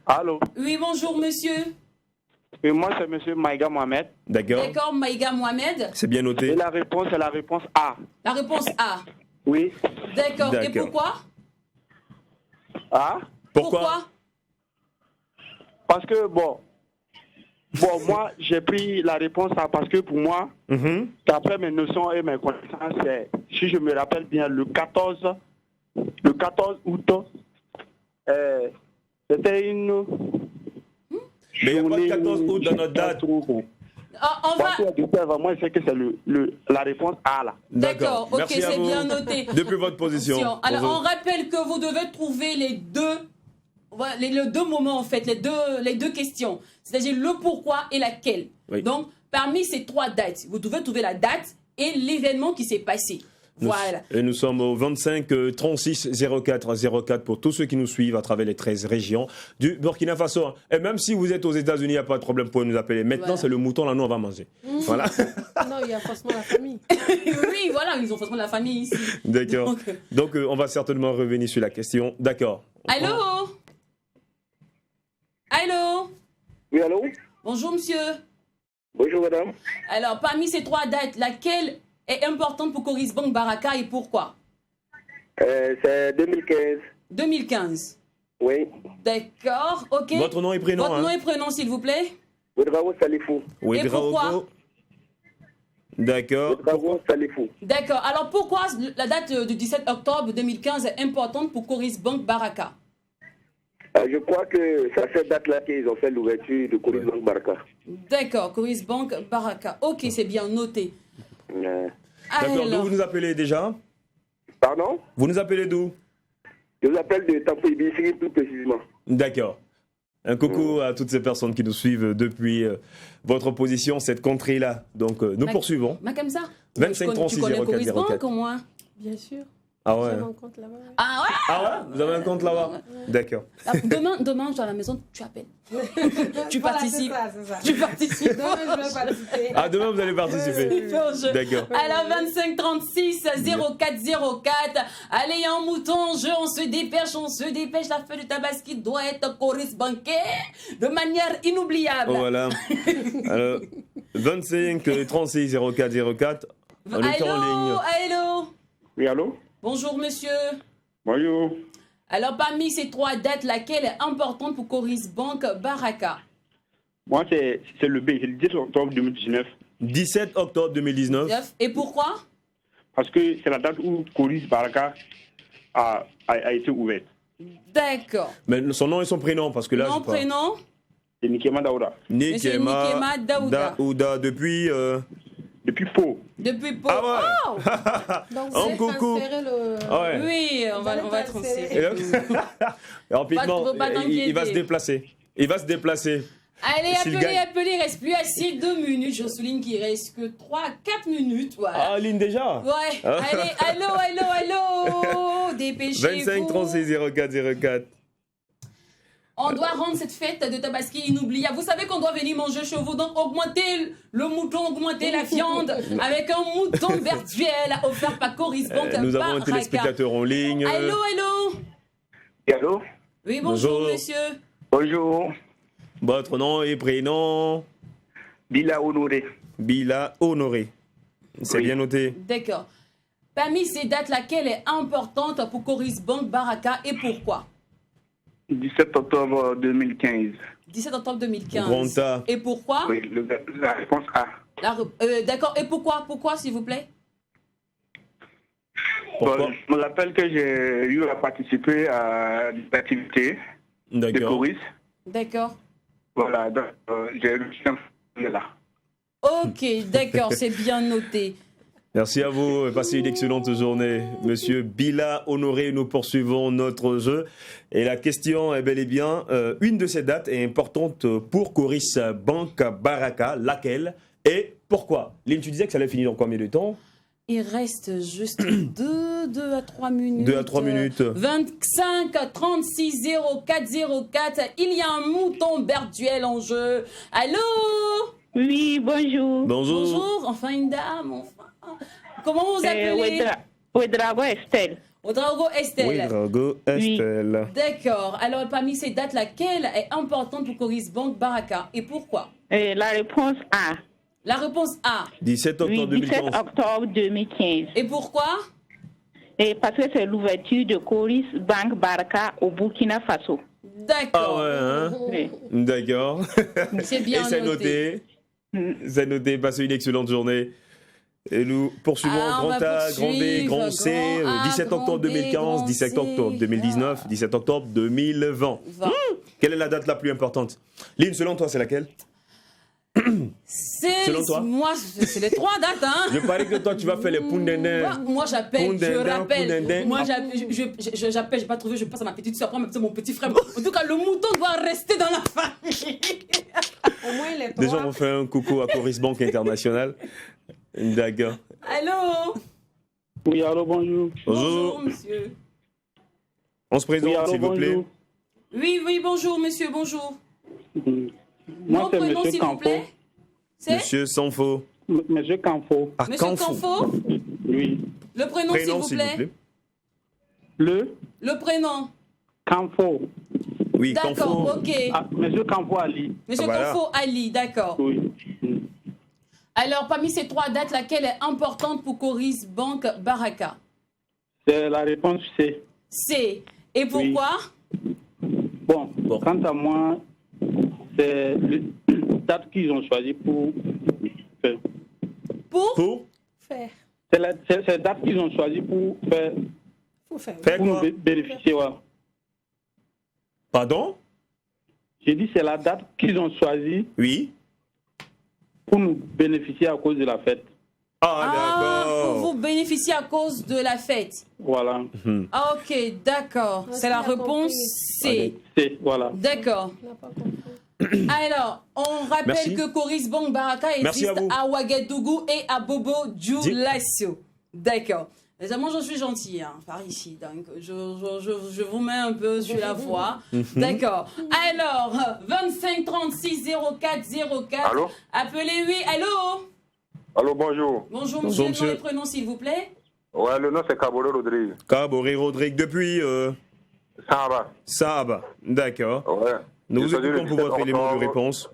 Allô? Oui, bonjour, monsieur. Et moi, c'est monsieur Maïga Mohamed. D'accord. D'accord, Maïga Mohamed. C'est bien noté. Et la réponse, c'est la réponse A. La réponse A. Oui. D'accord. Et pourquoi? Ah? Pourquoi? Parce que, bon, moi, j'ai pris la réponse A parce que pour moi, d'après mes notions et mes connaissances, si je me rappelle bien, le 14 août, c'était une... Mais il n'y a pas de 14 août dans notre date. Moi, je sais que c'est la réponse A, là. D'accord, ok, c'est bien noté. Depuis votre position. Alors, on rappelle que vous devez trouver les deux moments, en fait, les deux questions. C'est-à-dire le pourquoi et laquelle. Oui. Donc, parmi ces trois dates, vous devez trouver la date et l'événement qui s'est passé. Voilà. Et nous sommes au 25 36 04 04 pour tous ceux qui nous suivent à travers les 13 régions du Burkina Faso. Et même si vous êtes aux États-Unis, il n'y a pas de problème pour nous appeler. Maintenant, Voilà. c'est le mouton, là, nous, on va manger. Voilà. Non, il y a forcément la famille. Oui, voilà, ils ont forcément la famille ici. D'accord. Donc, on va certainement revenir sur la question. D'accord. Allô? Allô? Oui, allô? Bonjour, monsieur. Bonjour, madame. Alors, parmi ces 3 dates, laquelle est importante pour Coris Bank Baraka et pourquoi? C'est 2015. 2015. Oui. D'accord, ok. Votre nom et prénom, Votre nom hein? et prénom, s'il vous plaît. Ouedraogo Salifou. Et pourquoi? D'accord. Ouedraogo Salifou. D'accord. Alors, pourquoi la date du 17 octobre 2015 est importante pour Coris Bank Baraka? Je crois que c'est à cette date-là qu'ils ont fait l'ouverture de Coris Bank Baraka. D'accord, Coris Bank Baraka. Ok, c'est bien noté. D'accord, d'où vous nous appelez déjà? Pardon? Vous nous appelez d'où? Je vous appelle de Tampou Ibisiri, plus précisément. D'accord. Un coucou à toutes ces personnes qui nous suivent depuis votre position, cette contrée-là. Donc, nous poursuivons. Mais comme ça. 25 36 Tu connais 04 Coris Bank 04. ou moi? Bien sûr. Ah ouais. J'ai un compte là-bas. Ah ouais? Ah ouais? Vous avez un compte là-bas? D'accord. Ah, demain, tu es à la maison, tu appelles. Tu Voilà, participes. c'est ça. Tu participes. Demain, je vais participer. Ah, demain, vous allez participer. D'accord. Alors, 25 36 04 04. Allez, il y a un mouton en jeu, on se dépêche. La feuille de Tabaski doit être Coris Banquet de manière inoubliable. Voilà. Alors, 25 36 04 04. On est en ligne. Allô? Oui, allô? Bonjour, monsieur. Bonjour. Alors, parmi ces 3 dates, laquelle est importante pour Coris Bank Baraka? Moi, c'est le B, c'est le 10 octobre 2019. 17 octobre 2019. Et pourquoi? Parce que c'est la date où Coris Baraka a été ouverte. D'accord. Mais son nom et son prénom, parce que là, Nom, je sais pas. prénom? C'est Nikema Daouda. Monsieur Nikema Daouda. Daouda, depuis... Depuis Pau. Depuis Pau. Ah ouais. Oh. Donc, Oh, vous allez coucou. transférer le... Ah ouais. Oui, on va transférer. Et donc, rapidement, Faut pas t'inquiéter. il va se déplacer. Il va se déplacer. Allez, S'il appelez, gagne. il reste plus assez 2 minutes. Je souligne qu'il reste que 3-4 minutes. Voilà. Ah, ligne déjà? Ouais. Ah. Allez, allô. Dépêchez-vous. 25 36 04 04. On doit rendre cette fête de Tabaski inoubliable. Vous savez qu'on doit venir manger chez vous, donc augmenter le mouton, augmenter la viande avec un mouton virtuel offert par Coris Bank. Nous avons un téléspectateur en ligne. Allô. Allô? Oui, bonjour, Bonjour. monsieur. Bonjour. Votre nom et prénom? Bila Honoré. Bila Honoré. C'est bien noté. D'accord. Parmi ces dates, laquelle est importante pour Coris Bank Baraka et pourquoi? 17 octobre 2015. 17 octobre 2015. Grand A. Et pourquoi? Oui, la réponse A. D'accord. Et pourquoi, s'il vous plaît? Bon, je me rappelle que j'ai eu à participer à des activités de Coris. D'accord. Voilà, donc j'ai réussi là. Ok, d'accord, c'est bien noté. Merci à vous. Passez une excellente journée. Monsieur Bila Honoré, nous poursuivons notre jeu. Et la question est bel et bien, une de ces dates est importante pour Coris Bank Baraka. Laquelle et pourquoi? Lynn, tu disais que ça allait finir dans combien de temps? Il reste juste 2 à 3 minutes. 2 à 3 minutes. 25 36 04 04. Il y a un mouton virtuel en jeu. Allô? Oui, bonjour. Bonjour. Bonjour, enfin une dame, enfin. Comment vous appelez? Ouedraogo Estelle. Ouedraogo Estelle. Ouedraogo Estelle. D'accord. Alors, parmi ces dates, laquelle est importante pour Coris Bank Baraka et pourquoi? La réponse A. La réponse A. 17 octobre Oui, 17 2015. octobre 2015. Et pourquoi? Parce que c'est l'ouverture de Coris Bank Baraka au Burkina Faso. D'accord. Ah ouais, hein? Oui. D'accord. C'est bien Et c'est noté. C'est noté. Passez une excellente journée. Et nous poursuivons On Grand va A, Grand B, Grand C, poursuivre, Grand A, 17 octobre Grand B, 2015, Grand 17 C. octobre 2019, 17 octobre 2020. Quelle est la date la plus importante? Lynn, selon toi, c'est laquelle? Selon toi? Moi, c'est les 3 dates, hein. Je parie que toi, tu vas faire les Poundendin. Moi, j'appelle, je rappelle. Poundendin. Moi, j'appelle, j'ai pas trouvé, je passe à ma petite soeur, après mon petit frère. En tout cas, le mouton doit rester dans la famille. Au moins, les 3. Déjà, on fait un coucou à Coris Bank International. D'accord. Allô? Oui, allô, bonjour. Bonjour, monsieur. On se présente, Oui, allô, s'il vous plaît. bonjour. Oui, bonjour, monsieur, bonjour. Moi, Mon c'est prénom, Monsieur s'il vous Campo. plaît. C'est Monsieur Sanfo. Monsieur Campo. Ah, Monsieur Canfo. Canfo. Oui. Le prénom, s'il vous plaît. Le prénom. Campo. Oui, D'accord, Canfo. ok. Ah, Monsieur Campo Ali. Monsieur voilà. Canfo Ali, d'accord. Oui. Alors, parmi ces 3 dates, laquelle est importante pour Coris Bank Baraka? C'est la réponse C. C. Et pourquoi? Bon, quant à moi, c'est la date qu'ils ont choisi pour faire. Pour Faire. C'est la date qu'ils ont choisi pour faire. Faut faire. Pour nous bénéficier, voilà. Pardon? J'ai dit c'est la date qu'ils ont choisi. Oui. Pour nous bénéficier à cause de la fête. Ah, pour vous bénéficier à cause de la fête. Voilà. Ah, ok, d'accord. C'est la réponse C. C, voilà. D'accord. Alors, on rappelle Merci. que Coris Bank Baraka Merci existe à à Ouagadougou et à Bobo Dioulasso. D'accord. Les amants, je suis gentil par ici, donc je vous mets un peu sur la voie. D'accord. Alors, 25 36 04 04. Allô? Appelez, oui, allô? Allô, bonjour. Bonjour, Bonjour, monsieur, nom monsieur. et prénom, s'il vous plaît. Ouais, le nom c'est Cabore Rodrigue. Caboré Rodrigue depuis Sahaba. Sahaba. D'accord. Ouais. Nous Je vous suis le écoutons pour 17 votre élément de octobre- réponse.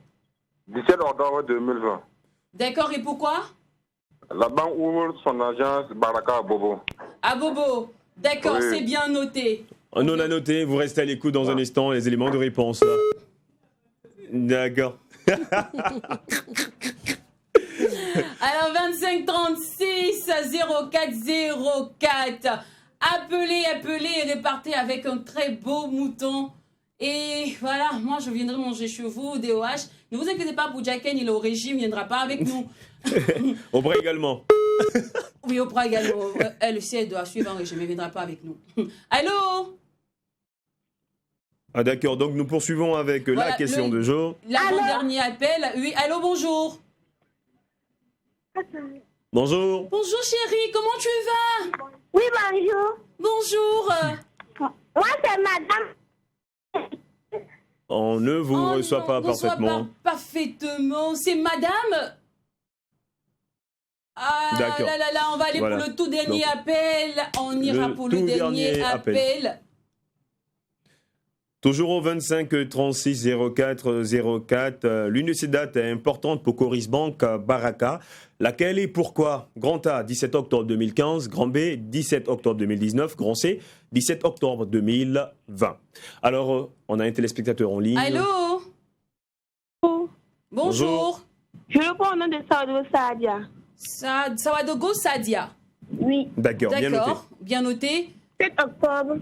17 octobre 2020. D'accord, et pourquoi? La banque ouvre son agence Baraka à Bobo. À Bobo. D'accord, Oui. c'est bien noté. On a noté, vous restez à l'écoute dans un instant, les éléments de réponse. D'accord. Alors 25 36 04 04. Appelez et repartez avec un très beau mouton. Et voilà, moi je viendrai manger chez vous, DOH. Ne vous inquiétez pas, Boudjaken, il est au régime, il ne viendra pas avec nous. Oprah également. Oui, Oprah également. Elle aussi, elle doit suivre un régime, elle ne viendra pas avec nous. Allô? Ah d'accord, donc nous poursuivons avec la Voilà, question de jour. L'avant-dernier appel. Oui, allô, bonjour. Bonjour. Bonjour chérie, comment tu vas? Oui, bonjour. Bonjour. Moi, c'est madame. On ne vous reçoit pas parfaitement. Parfaitement. C'est madame? Ah D'accord. là, on va aller Voilà. pour le tout dernier Donc, appel. On ira pour le tout dernier dernier appel. Toujours au 25 36 04 04, l'une de ces dates est importante pour Coris Bank Baraka. Laquelle et pourquoi? Grand A, 17 octobre 2015. Grand B, 17 octobre 2019. Grand C, 17 octobre 2020. Alors, on a un téléspectateur en ligne. Allô? Bonjour. Je réponds au nom de Sawadogo Sadia. Sawadogo Sadia. Oui. D'accord, bien noté. Bien noté. 7 octobre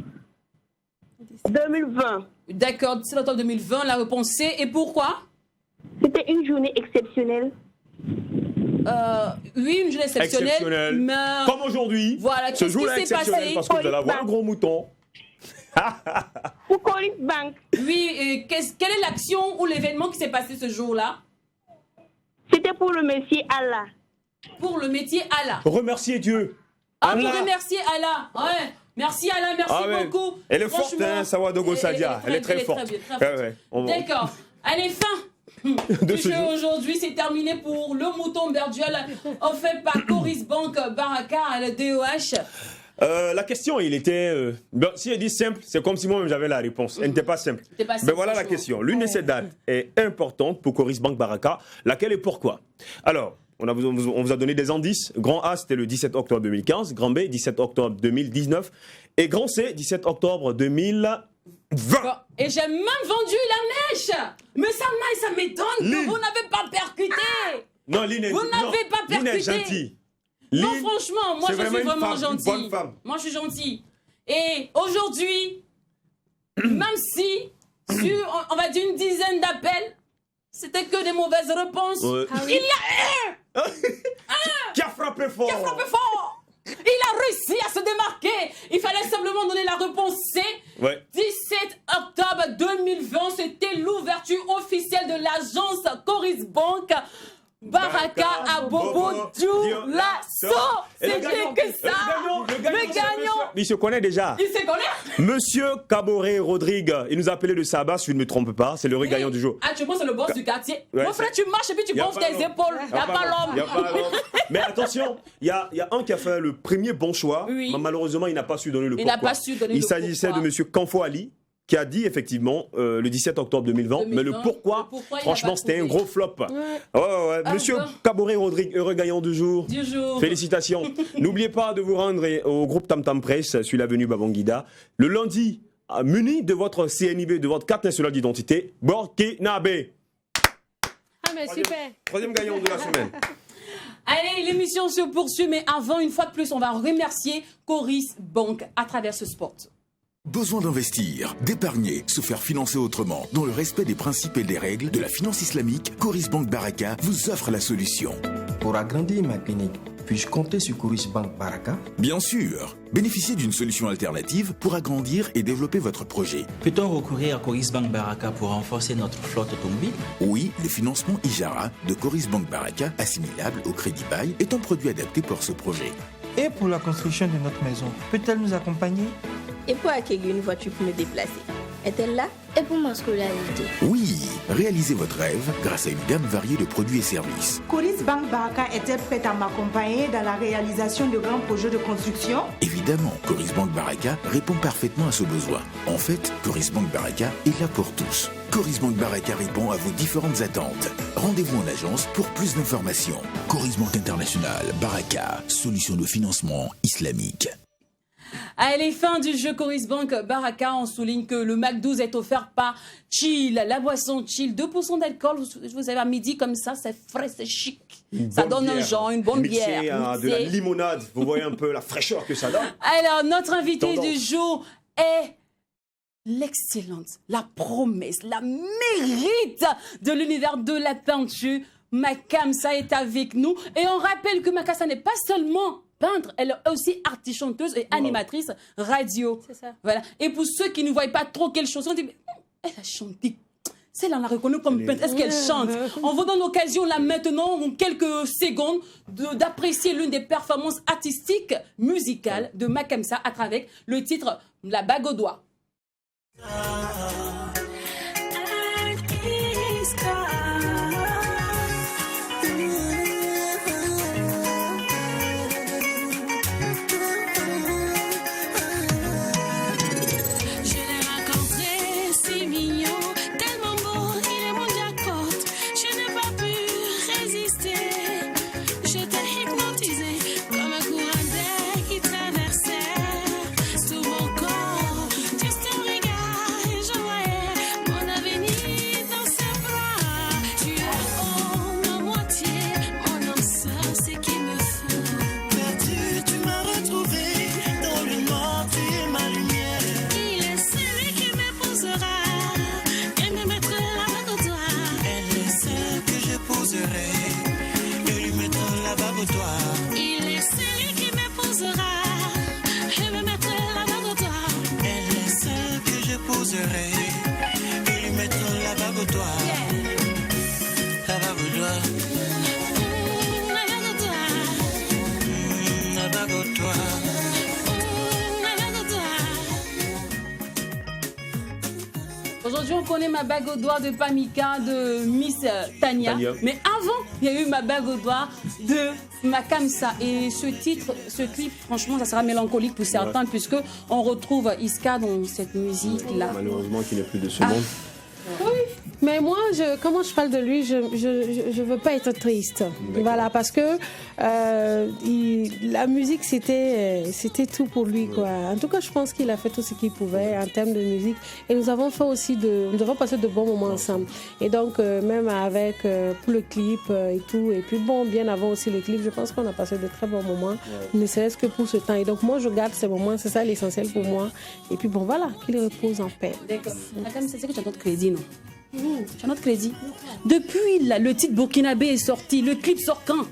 2020. D'accord, 17 octobre 2020, la réponse C. Et pourquoi? C'était une journée exceptionnelle. Oui, une journée exceptionnelle. Mais... Comme aujourd'hui. Voilà, ce qu'est-ce jour-là qui s'est exceptionnel passé? parce que vous allez avoir un gros mouton. Pour Coris Bank. Oui, et quelle est l'action ou l'événement qui s'est passé ce jour-là? C'était pour le métier Allah. Pour le métier Allah. Remerciez Dieu. Ah, Allah. pour remercier Allah. Ouais. Merci Allah, merci ouais. beaucoup. Elle est forte, hein, Sawadogo Sadia. Elle est très forte. Très forte. D'accord. Allez, fin du jeu aujourd'hui, c'est terminé pour le mouton Berduel, offert par Coris Bank Baraka à la DOH. La question, il était... si elle dit simple, c'est comme si moi-même j'avais la réponse. Elle n'était pas simple. Mais voilà la question. L'une de ces dates est importante pour Coris Bank Baraka. Laquelle et pourquoi? Alors, on vous a donné des indices. Grand A, c'était le 17 octobre 2015. Grand B, 17 octobre 2019. Et grand C, 17 octobre 2020. Et j'ai même vendu la mèche. Mais ça m'étonne que vous n'avez pas percuté. Non, Lynn est, vous n'avez pas percuté. Lynn est gentille. Non, franchement, moi je suis vraiment gentille. Bonne femme. Moi je suis gentille. Et aujourd'hui, même si sur, on va dire une dizaine d'appels, c'était que des mauvaises réponses. Il y a un qui a frappé fort. Il a réussi à se démarquer. Il fallait simplement donner la réponse C. Ouais. 17 octobre 2020, c'était l'ouverture officielle de l'agence Coris Bank Baraka à Bobo Dioulasso. C'est bien que ça. Le gagnant. Il se connaît déjà. Il se connaît. Monsieur Caboré Rodrigue, il nous a appelé de Saba, si je ne me trompe pas. C'est le gagnant du jour. Ah, tu penses que c'est le boss du quartier? Ouais, Mon frère, tu marches et puis tu gonfles tes épaules. Il n'y a pas l'homme. Mais attention, il y a un qui a fait le premier bon choix. Oui. Mais malheureusement, il n'a pas su donner le pourquoi. Il n'a pas su donner le pourquoi. Il s'agissait de monsieur Kanfo Ali, qui a dit effectivement le 17 octobre 2020, mais le pourquoi franchement, c'était un gros flop. Ouais. Monsieur Caboré Rodrigue, heureux gagnant du jour. Félicitations. N'oubliez pas de vous rendre au groupe Tam Tam Press sur l'avenue Babangida le lundi, muni de votre CNIB, de votre carte nationale d'identité, Burkinabé. Ah, mais super. Troisième gagnant de la semaine. Allez, l'émission se poursuit, mais avant, une fois de plus, on va remercier Coris Bank à travers ce sport. Besoin d'investir, d'épargner, se faire financer autrement, dans le respect des principes et des règles de la finance islamique, Coris Bank Baraka vous offre la solution. Pour agrandir ma clinique, puis-je compter sur Coris Bank Baraka? Bien sûr. Bénéficiez d'une solution alternative pour agrandir et développer votre projet. Peut-on recourir à Coris Bank Baraka pour renforcer notre flotte automobile? Oui, le financement Ijara de Coris Bank Baraka, assimilable au crédit bail, est un produit adapté pour ce projet. Et pour la construction de notre maison, peut-elle nous accompagner? Et pour acquérir une voiture pour me déplacer, est-elle là? Et pour ma scolarité? Oui, réalisez votre rêve grâce à une gamme variée de produits et services. Coris Bank Baraka est-elle prête à m'accompagner dans la réalisation de grands projets de construction? Évidemment, Coris Bank Baraka répond parfaitement à ce besoin. En fait, Coris Bank Baraka est là pour tous. Coris Bank Baraka répond à vos différentes attentes. Rendez-vous en agence pour plus d'informations. Coris Bank International Baraka, solution de financement islamique. Allez, fin du jeu Coris Bank Baraka. On souligne que le McDo est offert par Chill, la boisson Chill. 2% d'alcool, vous savez, à midi comme ça, c'est frais, c'est chic. Ça donne un genre, une bonne bière. De la limonade, vous voyez un peu la fraîcheur que ça donne. Alors, notre invité du jour est l'excellence, la promesse, la mérite de l'univers de la peinture. Makamsa est avec nous. Et on rappelle que Makamsa n'est pas seulement peintre, elle est aussi artiste, chanteuse et animatrice radio. C'est ça. Voilà. Et pour ceux qui ne voient pas trop quelle chanson, on dit, elle a chanté. Celle-là, on la reconnaît comme peintre. Est-ce qu'elle chante? On vous donne l'occasion, là, maintenant, en quelques secondes, d'apprécier l'une des performances artistiques, musicales de Makamsa à travers le titre La bague au doigt. Aujourd'hui, on connaît ma bague au doigt de Pamika, de Miss Tania. Mais avant, il y a eu ma bague au doigt de Makamsa. Et ce clip, franchement, ça sera mélancolique pour certains, puisque on retrouve Iska dans cette musique-là. Malheureusement, qu'il n'est plus de ce monde. Oui, mais moi, comment je parle de lui, je veux pas être triste. Voilà, parce que la musique, c'était tout pour lui, quoi. En tout cas, je pense qu'il a fait tout ce qu'il pouvait en termes de musique. Et nous avons passé de bons moments ensemble. Et donc, même avec pour le clip et tout, et puis bon, bien avant aussi le clip, je pense qu'on a passé de très bons moments, ne serait-ce que pour ce temps. Et donc, moi, je garde ces moments, c'est ça l'essentiel pour moi. Et puis bon, voilà, qu'il repose en paix. D'accord. C'est que tu as notre crédit, non? Tu as notre crédit. Depuis le titre Burkinabé est sorti, le clip sort quand?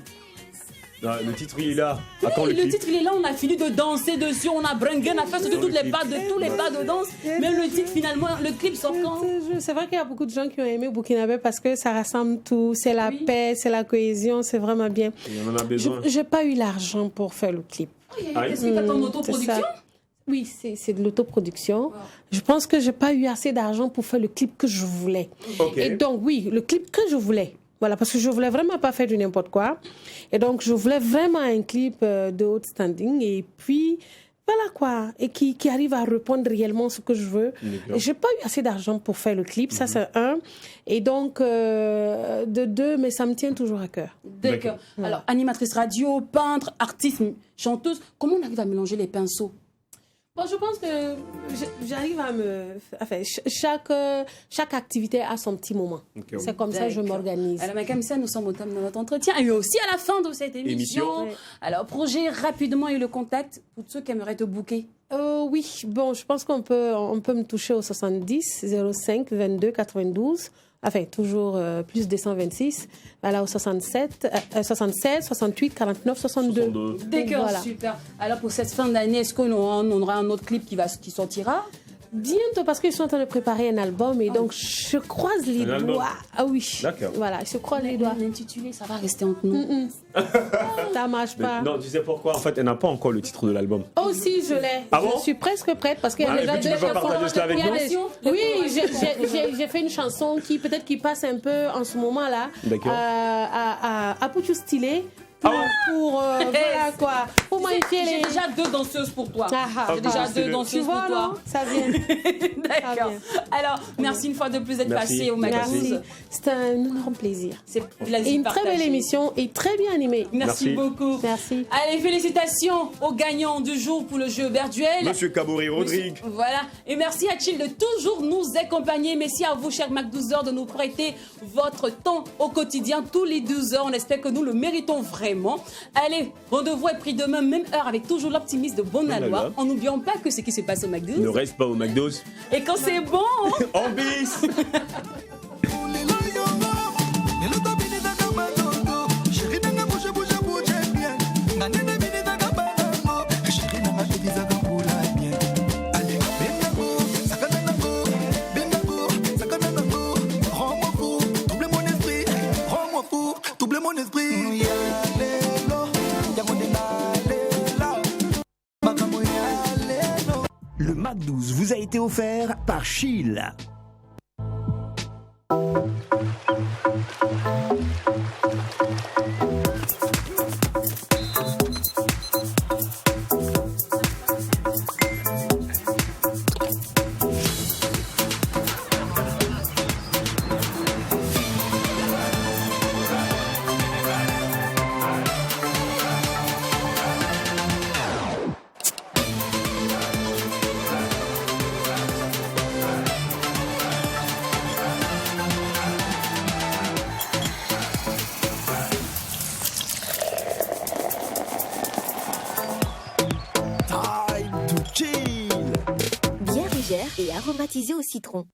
Le titre, il est là. Oui, Attends, le clip. titre il est là, on a fini de danser dessus, on a bringué, on a fait tous les pas de danse. Mais le titre finalement, le clip sort quand? C'est vrai qu'il y a beaucoup de gens qui ont aimé Burkinabé parce que ça rassemble tout. C'est la paix, c'est la cohésion, c'est vraiment bien. Il en a besoin. J'ai pas eu l'argent pour faire le clip. Est-ce que tu as ton autoproduction? Oui, c'est de l'autoproduction. Wow. Je pense que j'ai pas eu assez d'argent pour faire le clip que je voulais. Okay. Et donc, oui, le clip que je voulais. Voilà, parce que je voulais vraiment pas faire du n'importe quoi. Et donc, je voulais vraiment un clip de haut standing. Et puis, voilà quoi. Et qui arrive à répondre réellement ce que je veux. Et j'ai pas eu assez d'argent pour faire le clip. Ça, c'est un. Et donc, de deux, mais ça me tient toujours à cœur. D'accord. Alors, animatrice radio, peintre, artiste, chanteuse, comment on arrive à mélanger les pinceaux? Bon, je pense que j'arrive à me... Enfin, chaque activité a son petit moment. Okay, c'est comme ça que je m'organise. Alors, comme ça, nous sommes au terme de notre entretien et aussi à la fin de cette émission. Ouais. Alors, projet rapidement et le contact pour ceux qui aimeraient te booker. Oui, bon, je pense qu'on peut me toucher au 70 05 22 92. Enfin, toujours plus 226. Voilà, au 76, 68, 49, 62. D'accord, voilà. Super. Alors, pour cette fin d'année, est-ce qu'on aura un autre clip qui sortira? Bientôt, parce qu'ils sont en train de préparer un album et donc je croise les doigts. Ah oui. D'accord. Voilà, je croise les doigts. L'intitulé, ça va rester entre nous. Ça marche pas. Non, tu sais pourquoi? En fait, elle n'a pas encore le titre de l'album. Oh si, je l'ai. Ah bon? Je suis presque prête parce qu'il y a déjà deux chansons. Oui, j'ai fait une chanson qui peut-être qui passe un peu en ce moment-là. D'accord. À Pouchou Stylé. Voilà quoi. Pour magnifier les... J'ai déjà 2 danseuses pour toi. J'ai déjà 2 danseuses pour toi. Non, ça vient. D'accord. Alors, merci une fois de plus d'être passé au Mag12. C'était un énorme plaisir. C'est une très belle émission et très bien animée. Merci beaucoup. Merci. Allez, félicitations aux gagnants du jour pour le jeu Berduel. Monsieur Kabori Rodrigue. Voilà. Et merci à Chill de toujours nous accompagner. Merci à vous, chers Mag12 de nous prêter votre temps au quotidien, tous les 12 heures. On espère que nous le méritons vraiment. Allez, rendez-vous est pris demain, même heure, avec toujours l'optimisme de Bonalois. En n'oubliant pas que ce qui se passe au Mag12 ne reste pas au Mag12. Et quand c'est bon, on bis. Le Mag12 vous a été offert par Chill. Bien légère et aromatisée au citron.